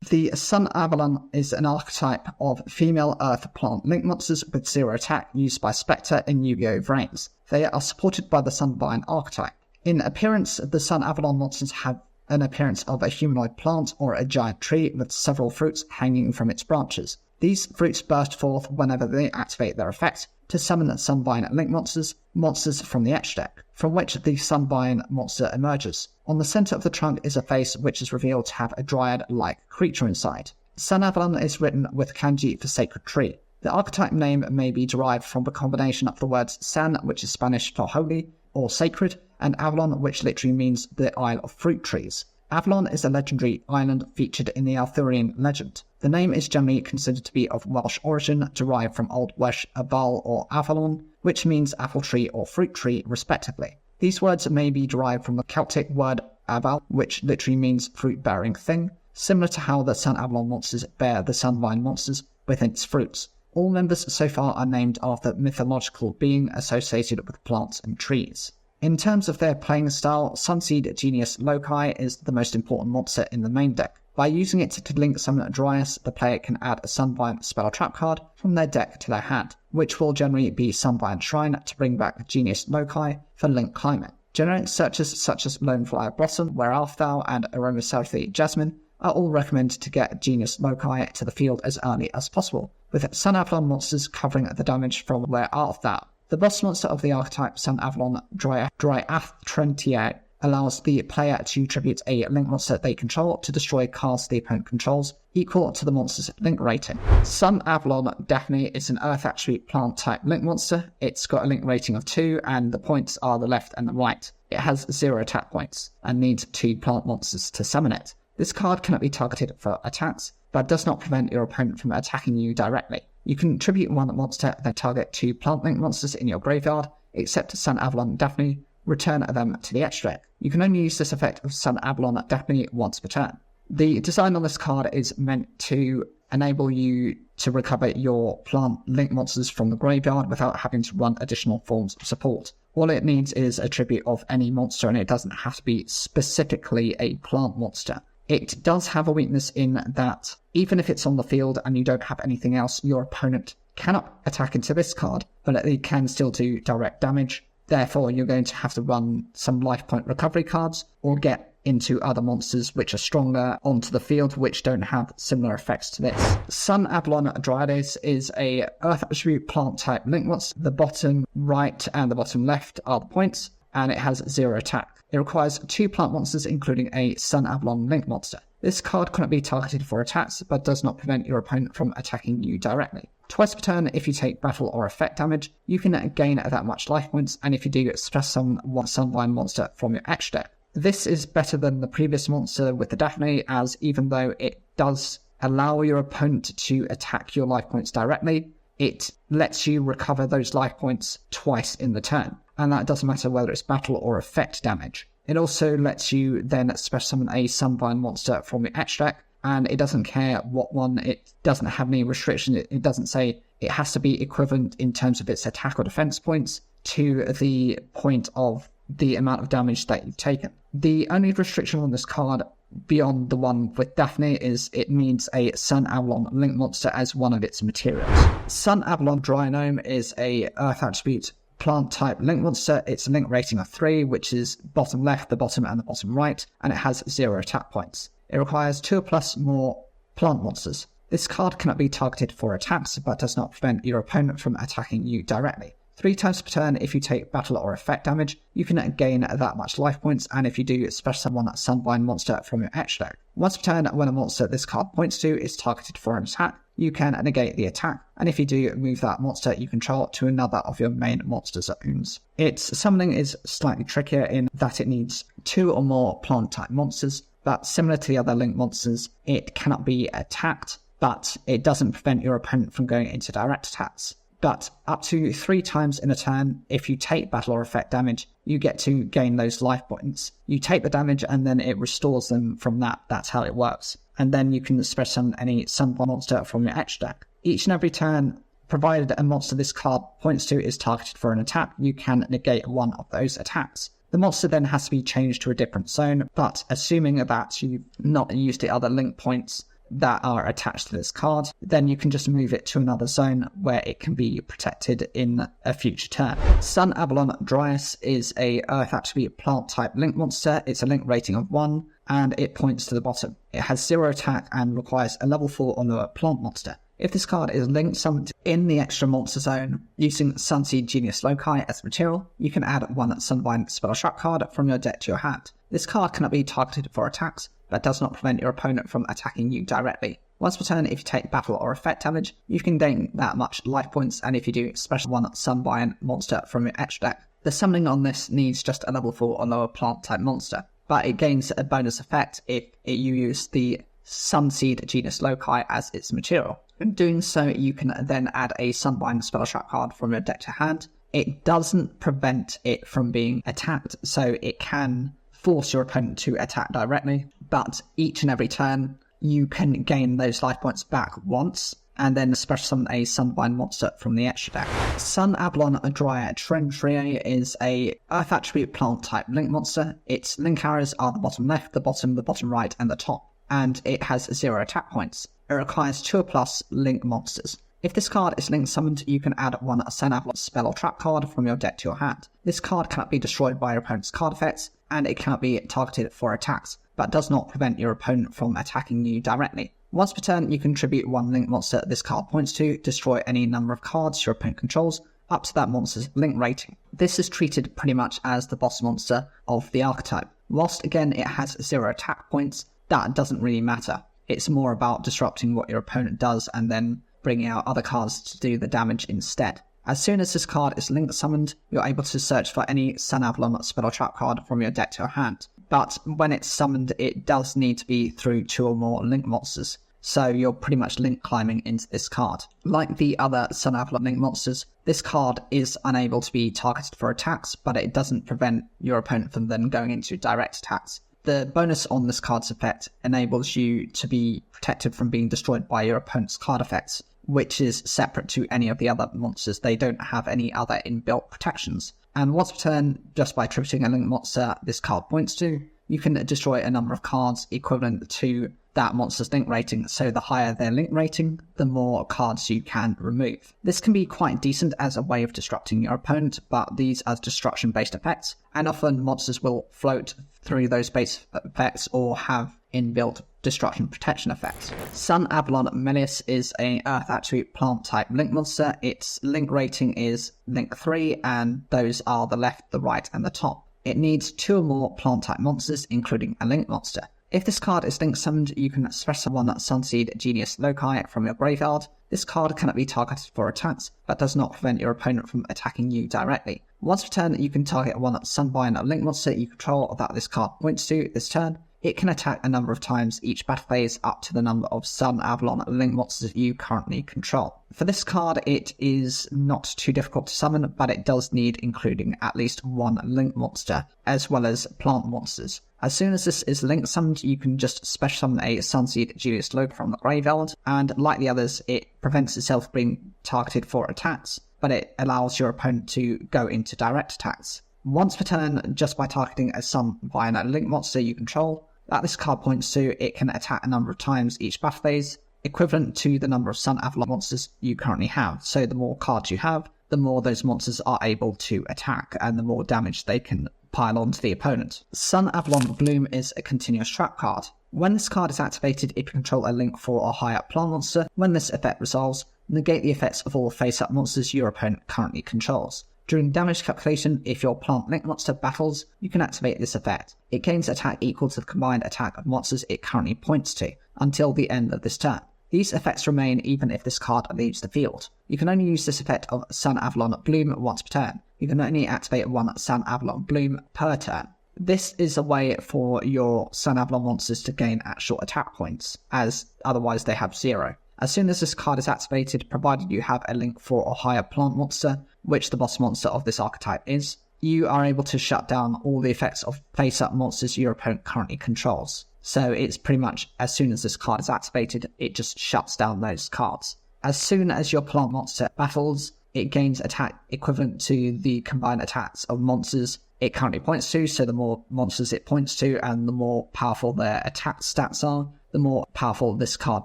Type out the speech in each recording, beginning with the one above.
The sunavalon is an archetype of female earth plant link monsters with 0 attack used by Spectre in Yu-Gi-Oh! Vrains. They are supported by the Sunvine archetype. In appearance, the sunavalon monsters have an appearance of a humanoid plant or a giant tree with several fruits hanging from its branches. These fruits burst forth whenever they activate their effect to summon Sunvine link monsters from the etch deck, from which the Sunvine monster emerges. On the center of the trunk is a face which is revealed to have a dryad-like creature inside. Sunavalon is written with kanji for sacred tree. The archetype name may be derived from the combination of the words san, which is Spanish for holy or sacred, and Avalon, which literally means the Isle of Fruit Trees. Avalon is a legendary island featured in the Arthurian legend. The name is generally considered to be of Welsh origin, derived from Old Welsh Aval or Avalon, which means apple tree or fruit tree, respectively. These words may be derived from the Celtic word aval, which literally means fruit-bearing thing, similar to how the Sunavalon monsters bear the Sunvine monsters within its fruits. All members so far are named after mythological being associated with plants and trees. In terms of their playing style, Sunseed Genius Loci is the most important monster in the main deck. By using it to link summon Dryas, the player can add a Sunvine spell trap card from their deck to their hand, which will generally be Sunvine Shrine to bring back Genius Loci for link climbing. Generic searches such as Loneflower Blossom, Where Art Thou, and Aromatherapy Jasmine are all recommended to get Genius Loci to the field as early as possible, with Sunavalon monsters covering the damage from Where Art Thou. The boss monster of the archetype Sunavalon Dryathrentia allows the player to tribute a link monster they control to destroy cards the opponent controls, equal to the monster's link rating. Sunavalon Daphne is an earth attribute plant type link monster. It's got a link rating of 2 and the points are the left and the right. It has 0 attack points and needs 2 plant monsters to summon it. This card cannot be targeted for attacks, but does not prevent your opponent from attacking you directly. You can tribute 1 monster, then target 2 plant link monsters in your graveyard, except Sunavalon Daphne, return them to the etch deck. You can only use this effect of Sunavalon Daphne once per turn. The design on this card is meant to enable you to recover your plant link monsters from the graveyard without having to run additional forms of support. All it needs is a tribute of any monster, and it doesn't have to be specifically a plant monster. It does have a weakness in that even if it's on the field and you don't have anything else, your opponent cannot attack into this card, but it can still do direct damage. Therefore, you're going to have to run some life point recovery cards or get into other monsters which are stronger onto the field which don't have similar effects to this. Sunavalon Dryades is a earth attribute plant type link monster. The bottom right and the bottom left are the points, and it has 0 attack. It requires 2 plant monsters, including a Sunavalon link monster. This card cannot be targeted for attacks, but does not prevent your opponent from attacking you directly. Twice per turn, if you take battle or effect damage, you can gain that much life points, and if you do, stress summon 1 Sunvine monster from your etch deck. This is better than the previous monster with the Daphne, as even though it does allow your opponent to attack your life points directly, it lets you recover those life points twice in the turn. And that doesn't matter whether it's battle or effect damage. It also lets you then special summon a Sunvine monster from your etch deck, and it doesn't care what one. It doesn't have any restriction. It doesn't say it has to be equivalent in terms of its attack or defense points to the point of the amount of damage that you've taken. The only restriction on this card beyond the one with Daphne is it needs a Sunavalon link monster as one of its materials. Sunavalon Drynome is a earth attribute plant type link monster. It's a link rating of 3, which is bottom left, the bottom and the bottom right, and it has 0 attack points. It requires 2 plus more plant monsters. This card cannot be targeted for attacks, but does not prevent your opponent from attacking you directly. 3 times per turn, if you take battle or effect damage, you can gain that much life points, and if you do, special summon 1 Sunvine monster from your etch deck. Once per turn, when a monster this card points to is targeted for an attack, you can negate the attack, and if you do, move that monster you control to another of your main monster's zones. Its summoning is slightly trickier in that it needs 2 or more plant-type monsters, but similar to the other link monsters, it cannot be attacked, but it doesn't prevent your opponent from going into direct attacks. But up to 3 times in a turn, if you take battle or effect damage, you get to gain those life points. You take the damage and then it restores them from that. That's how it works. And then you can special summon any Sunvine monster from your etch deck. Each and every turn, provided a monster this card points to is targeted for an attack, you can negate one of those attacks. The monster then has to be changed to a different zone, but assuming that you've not used the other link points, that are attached to this card, then you can just move it to another zone where it can be protected in a future turn. Sunavalon Dryas is a Earth attribute plant type link monster. It's a link rating of 1 and it points to the bottom. It has 0 attack and requires a level 4 or lower plant monster. If this card is linked summoned in the extra monster zone using Sunseed Genius Loci as material, you can add 1 Sunbind spell trap card from your deck to your hand. This card cannot be targeted for attacks, but does not prevent your opponent from attacking you directly. Once per turn, if you take battle or effect damage, you can gain that much life points, and if you do, special 1 Sunbind monster from your extra deck. The summoning on this needs just a level 4 or lower plant type monster, but it gains a bonus effect if you use the Sunseed Genius Loci as its material. In doing so, you can then add a Sunbind spell trap card from your deck to hand. It doesn't prevent it from being attacked, so it can force your opponent to attack directly, but each and every turn you can gain those life points back once, and then special summon a Sunbind monster from the extra deck. Sunavalon Dryad Trenchrier is a Earth attribute plant type link monster. Its link arrows are the bottom left, the bottom right, and the top, and it has 0 attack points. It requires 2+ link monsters. If this card is link summoned, you can add 1 Sunavalon spell or trap card from your deck to your hand. This card cannot be destroyed by your opponent's card effects, and it cannot be targeted for attacks, but does not prevent your opponent from attacking you directly. Once per turn, you contribute 1 link monster this card points to, destroy any number of cards your opponent controls, up to that monster's link rating. This is treated pretty much as the boss monster of the archetype. Whilst again it has 0 attack points, that doesn't really matter. It's more about disrupting what your opponent does and then bringing out other cards to do the damage instead. As soon as this card is link summoned, you're able to search for any Sunavalon spell or trap card from your deck to your hand. But when it's summoned, it does need to be through 2 or more link monsters, so you're pretty much link climbing into this card. Like the other Sunavalon link monsters, this card is unable to be targeted for attacks, but it doesn't prevent your opponent from then going into direct attacks. The bonus on this card's effect enables you to be protected from being destroyed by your opponent's card effects, which is separate to any of the other monsters. They don't have any other inbuilt protections. And once per turn, just by attributing a link monster this card points to, you can destroy a number of cards equivalent to that monster's link rating, so the higher their link rating, the more cards you can remove. This can be quite decent as a way of disrupting your opponent, but these are destruction-based effects, and often monsters will float through those base effects or have inbuilt destruction protection effects. Sunavalon Melius is a Earth attribute plant type link monster. Its link rating is link 3, and those are the left, the right, and the top. It needs 2 or more plant type monsters, including a link monster. If this card is link summoned, you can specify 1 Sunseed Genius Loci from your graveyard. This card cannot be targeted for attacks, but does not prevent your opponent from attacking you directly. Once per turn, you can target 1 Sunbind link monster you control that this card points to this turn. It can attack a number of times each battle phase up to the number of Sunavalon link monsters you currently control. For this card, it is not too difficult to summon, but it does need including at least 1 link monster, as well as plant monsters. As soon as this is link summoned, you can just special summon a Sunseed Genius Loci from the graveyard, and like the others, it prevents itself being targeted for attacks, but it allows your opponent to go into direct attacks. Once per turn, just by targeting a Sunbind link monster you control that this card points to, it can attack a number of times each battle phase, equivalent to the number of Sunavalon monsters you currently have. So the more cards you have, the more those monsters are able to attack, and the more damage they can pile onto the opponent. Sunavalon Bloom is a continuous trap card. When this card is activated, if you control a link 4 or higher plant monster, when this effect resolves, negate the effects of all face-up monsters your opponent currently controls. During damage calculation, if your plant link monster battles, you can activate this effect. It gains attack equal to the combined attack of monsters it currently points to, until the end of this turn. These effects remain even if this card leaves the field. You can only use this effect of Sunavalon Bloom once per turn. You can only activate 1 Sunavalon Bloom per turn. This is a way for your Sunavalon monsters to gain actual attack points, as otherwise they have 0. As soon as this card is activated, provided you have a link 4 or higher plant monster, which the boss monster of this archetype is, you are able to shut down all the effects of face-up monsters your opponent currently controls. So it's pretty much, as soon as this card is activated, it just shuts down those cards. As soon as your plant monster battles, it gains attack equivalent to the combined attacks of monsters it currently points to, so the more monsters it points to and the more powerful their attack stats are, the more powerful this card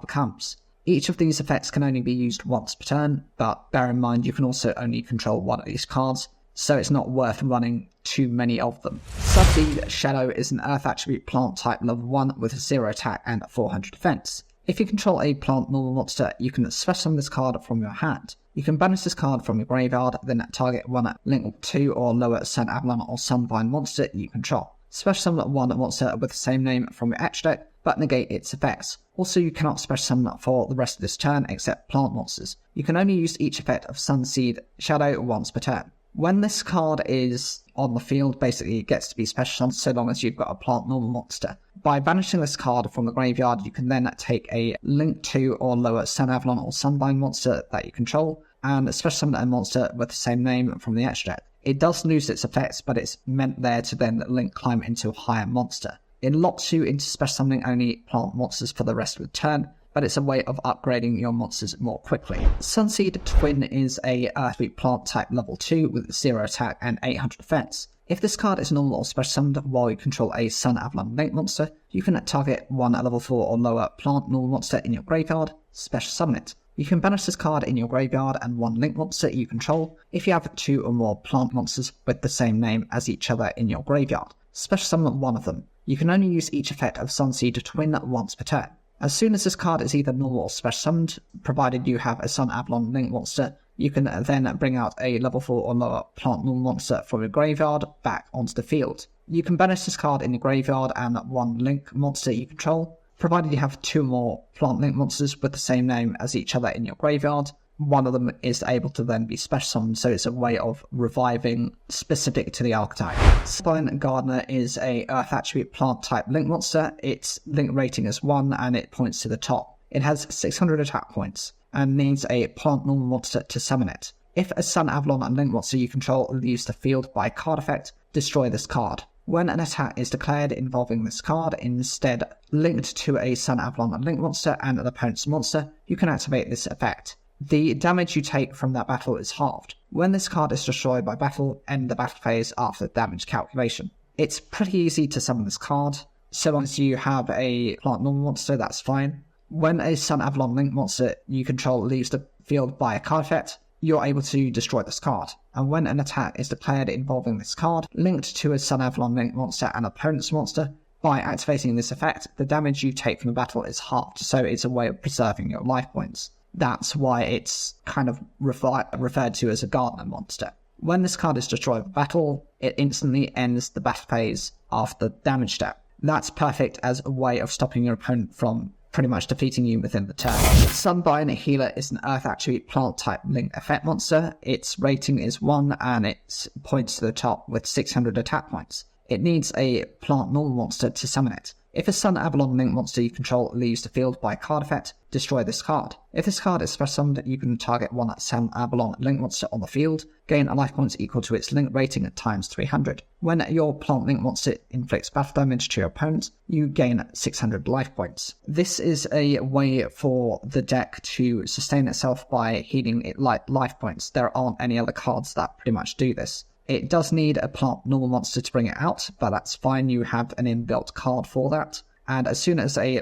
becomes. Each of these effects can only be used once per turn, but bear in mind you can also only control one of these cards, so it's not worth running too many of them. Subseed Shadow is an Earth attribute plant type level 1 with 0 attack and 400 defense. If you control a plant normal monster, you can special summon this card from your hand. You can banish this card from your graveyard, then target one link 2 or lower sunavalon or sunvine monster you control. Special summon one monster with the same name from your extra deck, but negate its effects. Also, you cannot special summon for the rest of this turn except plant monsters. You can only use each effect of Sunseed Shadow once per turn. When this card is on the field, basically it gets to be special summoned so long as you've got a plant normal monster. By banishing this card from the graveyard, you can then take a link 2 or lower sunavalon or sunvine monster that you control, and special summon a monster with the same name from the extra deck. It does lose its effects, but it's meant there to then link climb into a higher monster. It locks you into special summoning only plant monsters for the rest of the turn, but it's a way of upgrading your monsters more quickly. Sunseed Twin is a Earthbeat plant type level 2 with 0 attack and 800 defense. If this card is normal or special summoned while you control a Sunavalon Link monster, you can target one level 4 or lower plant normal monster in your graveyard, special summon it. You can banish this card in your graveyard and one Link monster you control if you have 2 or more plant monsters with the same name as each other in your graveyard. Special summon one of them. You can only use each effect of Sunseed Twin once per turn. As soon as this card is either normal or special summoned, provided you have a Sunavalon Link monster, you can then bring out a level 4 or lower plant normal monster from your graveyard back onto the field. You can banish this card in your graveyard and one Link monster you control, provided you have 2 more plant Link monsters with the same name as each other in your graveyard. One of them is able to then be special summoned, so it's a way of reviving specific to the archetype. Spine Gardener is a Earth attribute plant type Link monster. Its Link rating is 1 and it points to the top. It has 600 attack points and needs a plant normal monster to summon it. If a Sunavalon Link monster you control leaves the field by card effect, destroy this card. When an attack is declared involving this card, instead linked to a Sunavalon Link monster and an opponent's monster, you can activate this effect. The damage you take from that battle is halved. When this card is destroyed by battle, end the battle phase after the damage calculation. It's pretty easy to summon this card, so long as you have a plant normal monster, that's fine. When a Sunavalon Link monster you control leaves the field by a card effect, you're able to destroy this card. And when an attack is declared involving this card, linked to a Sunavalon Link monster and opponent's monster, by activating this effect, the damage you take from the battle is halved, so it's a way of preserving your life points. That's why it's kind of referred to as a Gardener monster. When this card is destroyed by battle, it instantly ends the battle phase after the damage step. That's perfect as a way of stopping your opponent from pretty much defeating you within the turn. Sunvine Healer is an Earth attribute plant type Link effect monster. Its rating is 1 and it points to the top with 600 attack points. It needs a plant normal monster to summon it. If a Sunavalon Link monster you control leaves the field by card effect, destroy this card. If this card is special summoned, you can target one Sunavalon Link monster on the field, gain a life points equal to its Link rating at times 300. When your plant Link monster inflicts battle damage to your opponent, you gain 600 life points. This is a way for the deck to sustain itself by healing it like life points. There aren't any other cards that pretty much do this. It does need a plant normal monster to bring it out, but that's fine, you have an inbuilt card for that. And as soon as a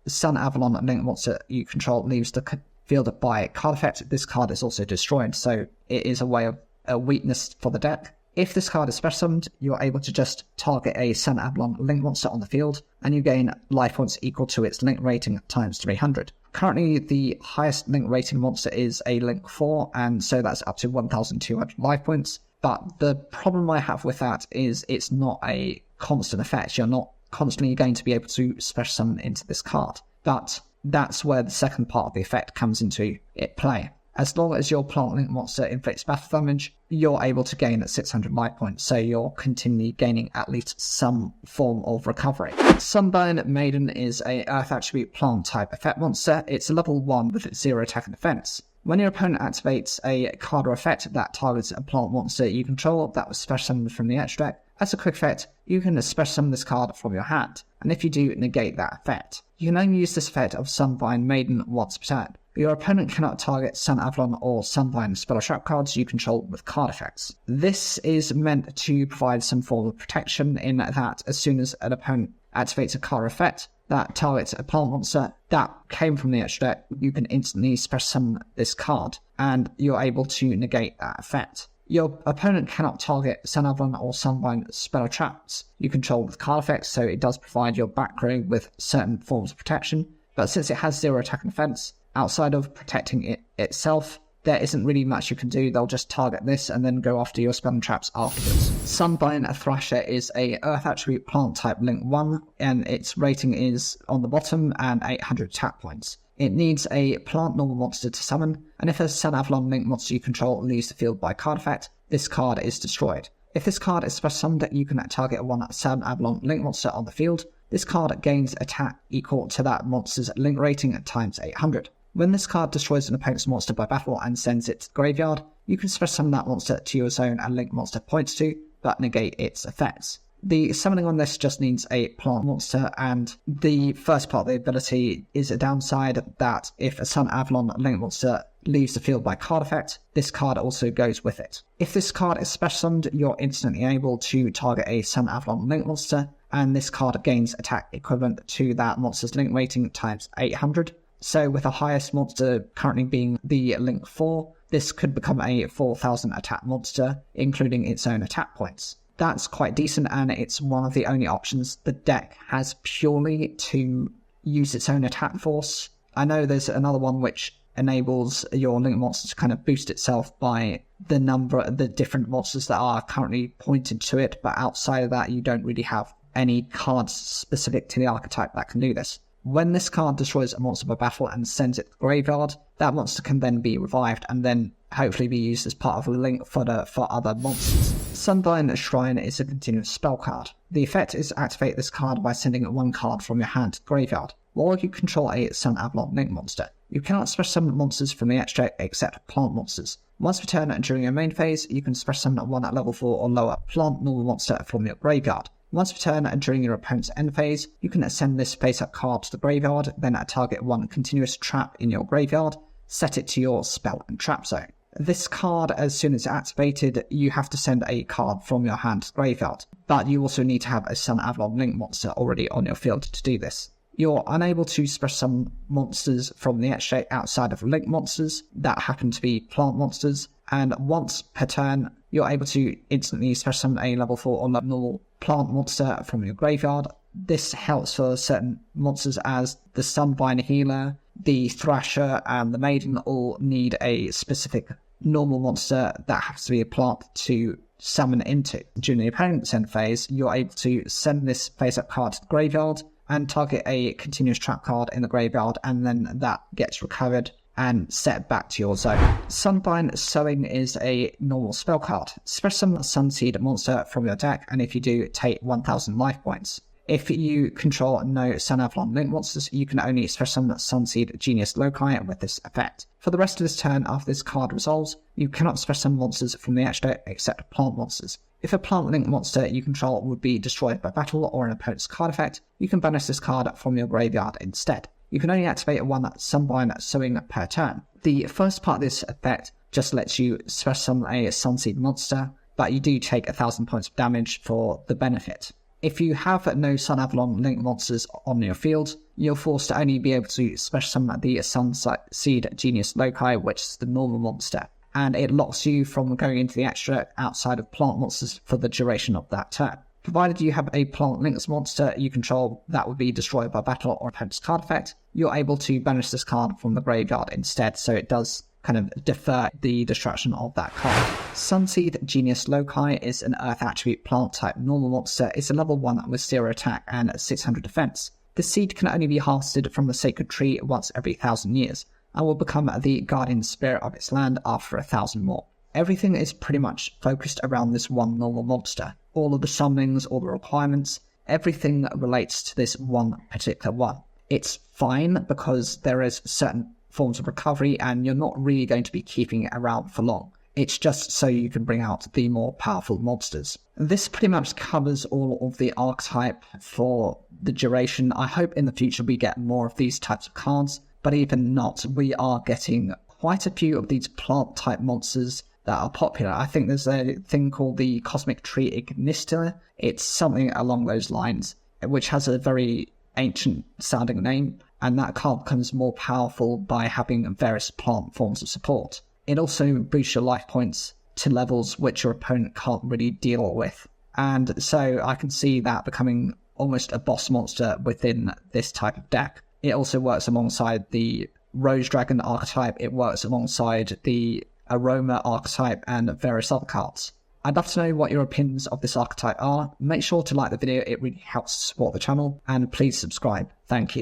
Sunavalon Link monster you control leaves the field by card effect, this card is also destroyed, so it is a way of a weakness for the deck. If this card is special summoned, you're able to just target a Sunavalon Link monster on the field, and you gain life points equal to its Link rating at times 300. Currently, the highest Link rating monster is a Link 4, and so that's up to 1,200 life points. But the problem I have with that is it's not a constant effect. You're not constantly going to be able to special summon into this card. But that's where the second part of the effect comes into play. As long as your plant Link monster inflicts battle damage, you're able to gain at 600 life points, so you're continually gaining at least some form of recovery. Sunburn Maiden is a Earth attribute plant type effect monster. It's a level 1 with 0 attack and defense. When your opponent activates a card or effect that targets a plant monster you control that was special summoned from the extra deck, as a quick effect, you can special summon this card from your hand, and if you do, negate that effect. You can only use this effect of Sunvine Maiden once per turn. Your opponent cannot target Sunavalon or Sunvine spell trap cards you control with card effects. This is meant to provide some form of protection in that as soon as an opponent activates a card effect, that targets a plant monster that came from the extra deck, you can instantly special summon this card, and you're able to negate that effect. Your opponent cannot target Sunavalon or Sunbind spell traps you control with card effects, so it does provide your back row with certain forms of protection, but since it has 0 attack and defense, outside of protecting it itself, there isn't really much you can do. They'll just target this and then go after your spell and traps afterwards. Sunbind Thrasher is a Earth attribute plant type link 1, and its rating is on the bottom and 800 attack points. It needs a plant normal monster to summon, and if a Sunavalon link monster you control leaves the field by card effect, this card is destroyed. If this card is special summoned, you can target one Sunavalon link monster on the field. This card gains attack equal to that monster's link rating at times 800. When this card destroys an opponent's monster by battle and sends it to the graveyard, you can special summon that monster to your zone and link monster points to, but negate its effects. The summoning on this just needs a plant monster, and the first part of the ability is a downside that if a Sunavalon link monster leaves the field by card effect, this card also goes with it. If this card is special summoned, you're instantly able to target a Sunavalon link monster, and this card gains attack equivalent to that monster's link rating times 800. So with the highest monster currently being the Link 4, this could become a 4000 attack monster, including its own attack points. That's quite decent, and it's one of the only options the deck has purely to use its own attack force. I know there's another one which enables your Link monster to kind of boost itself by the different monsters that are currently pointed to it, but outside of that you don't really have any cards specific to the archetype that can do this. When this card destroys a monster by battle and sends it to the graveyard, that monster can then be revived and then hopefully be used as part of a link fodder for other monsters. Sunbind Shrine is a continuous spell card. The effect is to activate this card by sending one card from your hand to the graveyard. While you control a Sunavalon link monster, you cannot special summon monsters from the extra except plant monsters. Once per turn during your main phase, you can special summon one at level 4 or lower plant normal monster from your graveyard. Once per turn during your opponent's end phase, you can send this face-up card to the graveyard, then target one continuous trap in your graveyard, set it to your spell and trap zone. This card, as soon as it's activated, you have to send a card from your hand to the graveyard, but you also need to have a Sunavalon link monster already on your field to do this. You're unable to special summon monsters from the extra outside of link monsters that happen to be plant monsters, and once per turn, you're able to instantly special summon a level 4 or normal plant monster from your graveyard. This helps for certain monsters as the Sunbind Healer, the Thrasher, and the Maiden all need a specific normal monster that has to be a plant to summon into. During the opponent's end phase, you're able to send this face-up card to the graveyard and target a continuous trap card in the graveyard, and then that gets recovered and set back to your zone. Sunbind Sowing is a normal spell card. Special summon a Sunseed monster from your deck, and if you do, take 1000 life points. If you control no Sunavalon link monsters, you can only special summon Sunseed Genius Loci with this effect. For the rest of this turn after this card resolves, you cannot special summon monsters from the extra deck except plant monsters. If a plant link monster you control would be destroyed by battle or an opponent's card effect, you can banish this card from your graveyard instead. You can only activate one Sunbind Sowing per turn. The first part of this effect just lets you special summon a Sunseed monster, but you do take 1000 points of damage for the benefit. If you have no Sunavalon link monsters on your field, you're forced to only be able to special summon the Sunseed Genius Loci, which is the normal monster, and it locks you from going into the extra outside of plant monsters for the duration of that turn. Provided you have a plant links monster you control that would be destroyed by battle or opponent's card effect, you're able to banish this card from the graveyard instead, so it does kind of defer the destruction of that card. Sunseed Genius Loci is an Earth attribute plant type normal monster. It's a level 1 with 0 attack and 600 defense. The seed can only be harvested from the sacred tree once every 1000 years, and will become the guardian spirit of its land after 1000 more. Everything is pretty much focused around this one normal monster. All of the summonings, all the requirements, everything relates to this one particular one. It's fine because there is certain forms of recovery and you're not really going to be keeping it around for long. It's just so you can bring out the more powerful monsters. This pretty much covers all of the archetype for the duration. I hope in the future we get more of these types of cards, but even not, we are getting quite a few of these plant type monsters that are popular. I think there's a thing called the Cosmic Tree Ignister. It's something along those lines, which has a very ancient sounding name, and that card becomes more powerful by having various plant forms of support. It also boosts your life points to levels which your opponent can't really deal with. And so I can see that becoming almost a boss monster within this type of deck. It also works alongside the Rose Dragon archetype, it works alongside the Aroma archetype and various other cards. I'd love to know what your opinions of this archetype are. Make sure to like the video, it really helps support the channel, and please subscribe. Thank you.